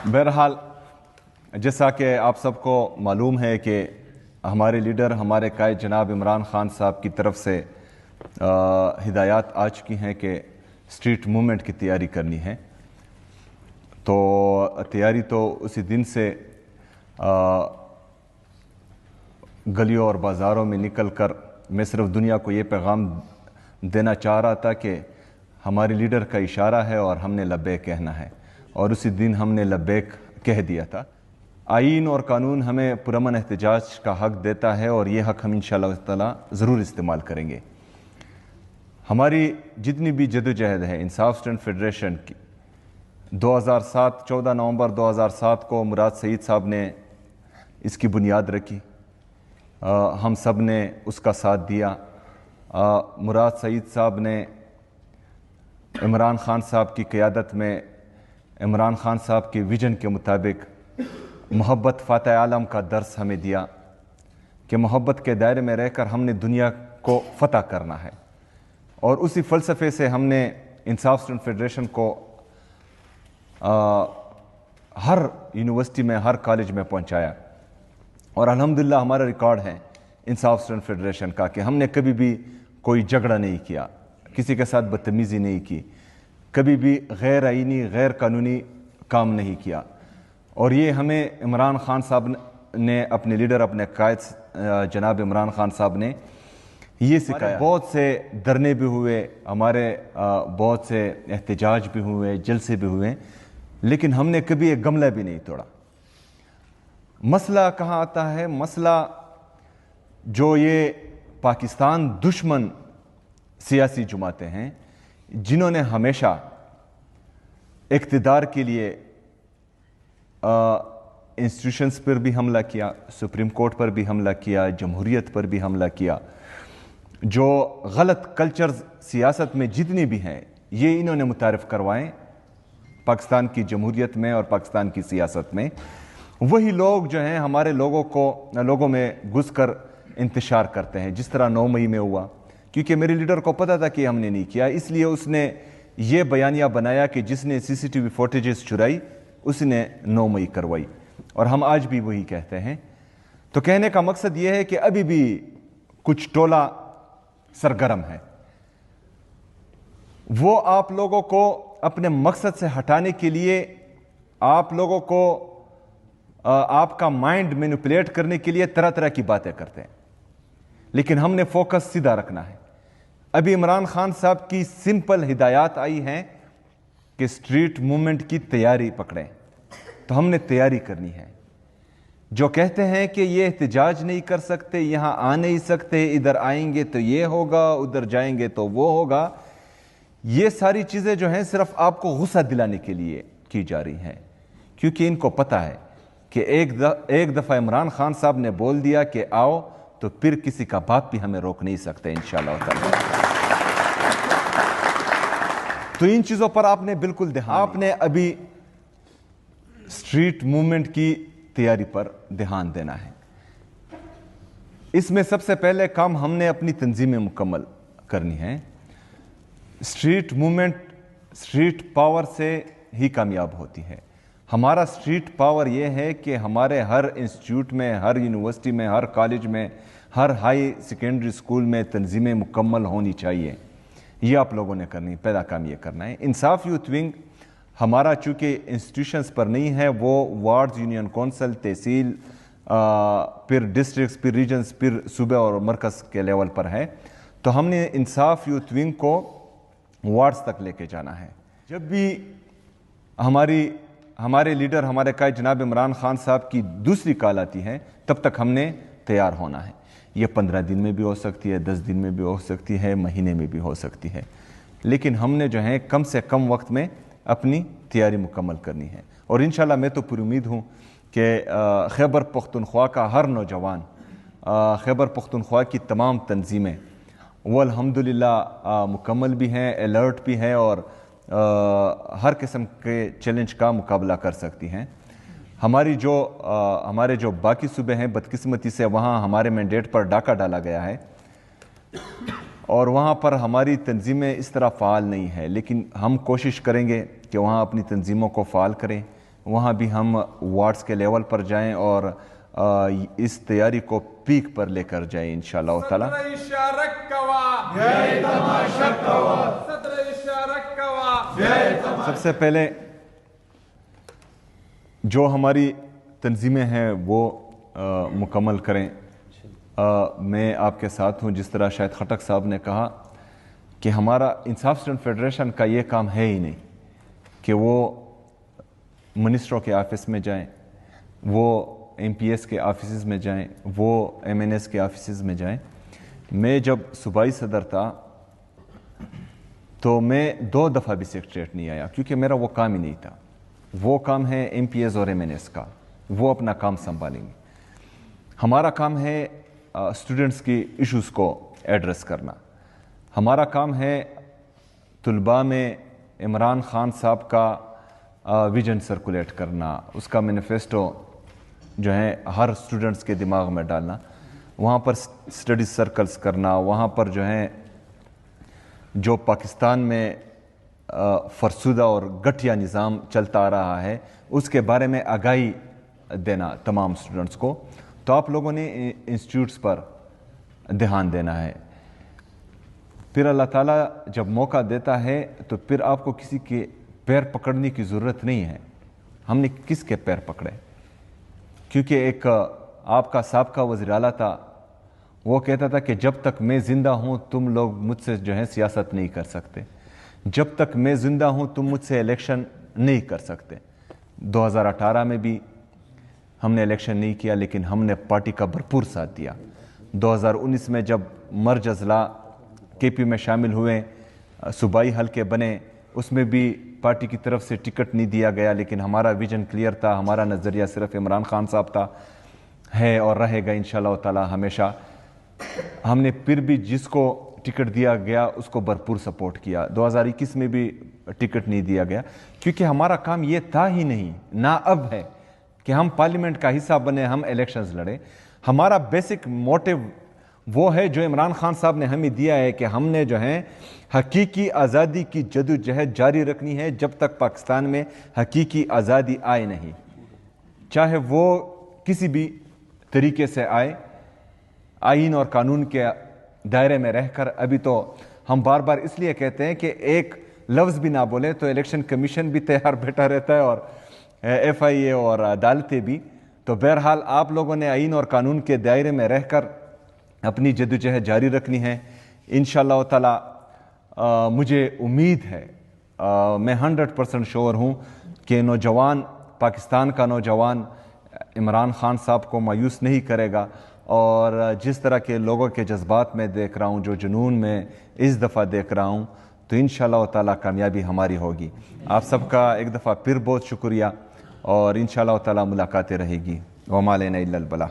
بہرحال جیسا کہ آپ سب کو معلوم ہے کہ ہمارے لیڈر ہمارے قائد جناب عمران خان صاحب کی طرف سے ہدایات آ چکی ہیں کہ اسٹریٹ موومنٹ کی تیاری کرنی ہے. تو تیاری تو اسی دن سے گلیوں اور بازاروں میں نکل کر میں صرف دنیا کو یہ پیغام دینا چاہ رہا تھا کہ ہمارے لیڈر کا اشارہ ہے اور ہم نے لبیک کہنا ہے، اور اسی دن ہم نے لبیک کہہ دیا تھا. آئین اور قانون ہمیں پرامن احتجاج کا حق دیتا ہے اور یہ حق ہم انشاءاللہ تعالی ضرور استعمال کریں گے. ہماری جتنی بھی جدوجہد ہے انصاف اسٹوڈنٹ فیڈریشن کی 14 نومبر 2007 کو مراد سعید صاحب نے اس کی بنیاد رکھی. ہم سب نے اس کا ساتھ دیا. مراد سعید صاحب نے عمران خان صاحب کی قیادت میں عمران خان صاحب کے ویژن کے مطابق محبت فاتح عالم کا درس ہمیں دیا کہ محبت کے دائرے میں رہ کر ہم نے دنیا کو فتح کرنا ہے، اور اسی فلسفے سے ہم نے انصاف اسٹوڈنٹ فیڈریشن کو ہر یونیورسٹی میں ہر کالج میں پہنچایا. اور الحمدللہ ہمارا ریکارڈ ہے انصاف اسٹوڈنٹ فیڈریشن کا کہ ہم نے کبھی بھی کوئی جھگڑا نہیں کیا، کسی کے ساتھ بدتمیزی نہیں کی، کبھی بھی غیر آئینی غیر قانونی کام نہیں کیا. اور یہ ہمیں عمران خان صاحب نے اپنے لیڈر اپنے قائد جناب عمران خان صاحب نے یہ سکھایا. بہت سے دھرنے بھی ہوئے، ہمارے بہت سے احتجاج بھی ہوئے، جلسے بھی ہوئے، لیکن ہم نے کبھی ایک گملہ بھی نہیں توڑا. مسئلہ کہاں آتا ہے؟ مسئلہ جو یہ پاکستان دشمن سیاسی جماعتیں ہیں جنہوں نے ہمیشہ اقتدار کے لیے انسٹیٹیوشنز پر بھی حملہ کیا، سپریم کورٹ پر بھی حملہ کیا، جمہوریت پر بھی حملہ کیا. جو غلط کلچرز سیاست میں جتنی بھی ہیں یہ انہوں نے متعارف کروائیں پاکستان کی جمہوریت میں اور پاکستان کی سیاست میں. وہی لوگ جو ہیں ہمارے لوگوں میں گھس کر انتشار کرتے ہیں، جس طرح 9 مئی میں ہوا. کیونکہ میرے لیڈر کو پتہ تھا کہ ہم نے نہیں کیا، اس لیے اس نے یہ بیانیہ بنایا کہ جس نے CCTV فوٹیجز چرائی اس نے 9 مئی کروائی، اور ہم آج بھی وہی کہتے ہیں. تو کہنے کا مقصد یہ ہے کہ ابھی بھی کچھ ٹولہ سرگرم ہے، وہ آپ لوگوں کو اپنے مقصد سے ہٹانے کے لیے، آپ لوگوں کو آپ کا مائنڈ مینیپولیٹ کرنے کے لیے طرح طرح کی باتیں کرتے ہیں. لیکن ہم نے فوکس سیدھا رکھنا ہے. ابھی عمران خان صاحب کی سمپل ہدایات آئی ہیں کہ اسٹریٹ موومنٹ کی تیاری پکڑیں، تو ہم نے تیاری کرنی ہے. جو کہتے ہیں کہ یہ احتجاج نہیں کر سکتے، یہاں آ نہیں سکتے، ادھر آئیں گے تو یہ ہوگا، ادھر جائیں گے تو وہ ہوگا، یہ ساری چیزیں جو ہیں صرف آپ کو غصہ دلانے کے لیے کی جا رہی ہیں. کیونکہ ان کو پتہ ہے کہ ایک دفعہ عمران خان صاحب نے بول دیا کہ آؤ، تو پھر کسی کا باپ بھی ہمیں روک نہیں سکتے انشاءاللہ تعالی. تو ان چیزوں پر آپ نے بالکل دھیان، آپ نے ابھی اسٹریٹ موومنٹ کی تیاری پر دھیان دینا ہے. اس میں سب سے پہلے کام ہم نے اپنی تنظیمیں مکمل کرنی ہے. اسٹریٹ موومنٹ اسٹریٹ پاور سے ہی کامیاب ہوتی ہے. ہمارا اسٹریٹ پاور یہ ہے کہ ہمارے ہر انسٹیٹیوٹ میں، ہر یونیورسٹی میں، ہر کالج میں، ہر ہائی سیکنڈری اسکول میں تنظیمیں مکمل ہونی چاہیے. یہ آپ لوگوں نے کرنی، پہلا کام یہ کرنا ہے. انصاف یوتھ ونگ ہمارا چونکہ انسٹیٹیوشنز پر نہیں ہے، وہ وارڈز، یونین کونسل، تحصیل، پھر ڈسٹرکٹس، پھر ریجنز، پھر صوبہ اور مرکز کے لیول پر ہے. تو ہم نے انصاف یوتھ ونگ کو وارڈز تک لے کے جانا ہے. جب بھی ہمارے لیڈر ہمارے قائد جناب عمران خان صاحب کی دوسری کال آتی ہے، تب تک ہم نے تیار ہونا ہے. یہ 15 دن میں بھی ہو سکتی ہے، 10 دن میں بھی ہو سکتی ہے، مہینے میں بھی ہو سکتی ہے، لیکن ہم نے جو ہے کم سے کم وقت میں اپنی تیاری مکمل کرنی ہے. اور انشاءاللہ میں تو پوری امید ہوں کہ خیبر پختونخوا کا ہر نوجوان، خیبر پختونخوا کی تمام تنظیمیں وہ الحمدللہ مکمل بھی ہیں، الرٹ بھی ہیں، اور ہر قسم کے چیلنج کا مقابلہ کر سکتی ہیں. ہمارے جو باقی صوبے ہیں، بدقسمتی سے وہاں ہمارے مینڈیٹ پر ڈاکہ ڈالا گیا ہے اور وہاں پر ہماری تنظیمیں اس طرح فعال نہیں ہیں، لیکن ہم کوشش کریں گے کہ وہاں اپنی تنظیموں کو فعال کریں. وہاں بھی ہم وارڈز کے لیول پر جائیں اور اس تیاری کو پیک پر لے کر جائیں انشاءاللہ تعالی. سب سے پہلے جو ہماری تنظیمیں ہیں وہ مکمل کریں. میں آپ کے ساتھ ہوں. جس طرح شاید خٹک صاحب نے کہا کہ ہمارا انصاف اسٹوڈنٹ فیڈریشن کا یہ کام ہے ہی نہیں کہ وہ منسٹروں کے آفس میں جائیں, وہ ایم پی ایس کے آفیسز میں جائیں, وہ ایم این ایس کے آفیسز میں جائیں. میں جب صوبائی صدر تھا تو میں 2 دفعہ بھی سیکریٹریٹ نہیں آیا, کیونکہ میرا وہ کام ہی نہیں تھا. وہ کام ہے ایم پی ایس اور ایم این ایس کا, وہ اپنا کام سنبھالیں گے. ہمارا کام ہے اسٹوڈنٹس کی ایشوز کو ایڈریس کرنا. ہمارا کام ہے طلباء میں عمران خان صاحب کا ویژن سرکولیٹ کرنا, اس کا مینیفیسٹو جو ہے ہر اسٹوڈنٹس کے دماغ میں ڈالنا, وہاں پر اسٹڈی سرکلز کرنا, وہاں پر جو ہے جو پاکستان میں فرسودہ اور گٹھیا نظام چلتا آ رہا ہے اس کے بارے میں آگاہی دینا تمام اسٹوڈنٹس کو. تو آپ لوگوں نے انسٹیٹیوٹس پر دھیان دینا ہے. پھر اللہ تعالیٰ جب موقع دیتا ہے تو پھر آپ کو کسی کے پیر پکڑنے کی ضرورت نہیں ہے. ہم نے کس کے پیر پکڑے؟ کیونکہ ایک آپ کا سابقہ وزیر اعلیٰ تھا, وہ کہتا تھا کہ جب تک میں زندہ ہوں تم لوگ مجھ سے جو ہے سیاست نہیں کر سکتے, جب تک میں زندہ ہوں تم مجھ سے الیکشن نہیں کر سکتے. 2018 میں بھی ہم نے الیکشن نہیں کیا, لیکن ہم نے پارٹی کا بھرپور ساتھ دیا. 2019 میں جب مرج اضلاع کے پی میں شامل ہوئے, صوبائی حلقے بنے, اس میں بھی پارٹی کی طرف سے ٹکٹ نہیں دیا گیا, لیکن ہمارا ویژن کلیئر تھا. ہمارا نظریہ صرف عمران خان صاحب تھا, ہے اور رہے گا انشاءاللہ تعالی ہمیشہ. ہم نے پھر بھی جس کو ٹکٹ دیا گیا اس کو بھرپور سپورٹ کیا. 2021 میں بھی ٹکٹ نہیں دیا گیا, کیونکہ ہمارا کام یہ تھا ہی نہیں, نہ اب ہے کہ ہم پارلیمنٹ کا حصہ بنے, ہم الیکشنز لڑیں. ہمارا بیسک موٹیو وہ ہے جو عمران خان صاحب نے ہمیں دیا ہے کہ ہم نے جو ہے حقیقی آزادی کی جدوجہد جاری رکھنی ہے جب تک پاکستان میں حقیقی آزادی آئے نہیں, چاہے وہ کسی بھی طریقے سے آئے, آئین اور قانون کے دائرے میں رہ کر. ابھی تو ہم بار بار اس لیے کہتے ہیں کہ ایک لفظ بھی نہ بولیں تو الیکشن کمیشن بھی تیار بیٹھا رہتا ہے اور ایف آئی اے اور عدالتیں بھی. تو بہرحال آپ لوگوں نے آئین اور قانون کے دائرے میں رہ کر اپنی جدوجہد جاری رکھنی ہے انشاءاللہ تعالی. مجھے امید ہے, میں 100% شور ہوں کہ نوجوان, پاکستان کا نوجوان عمران خان صاحب کو مایوس نہیں کرے گا. اور جس طرح کے لوگوں کے جذبات میں دیکھ رہا ہوں, جو جنون میں اس دفعہ دیکھ رہا ہوں, تو انشاءاللہ تعالی کامیابی ہماری ہوگی. آپ سب کا ایک دفعہ پھر بہت شکریہ, اور انشاءاللہ تعالی ملاقاتیں رہے گی. وما علینا الا البلاغ.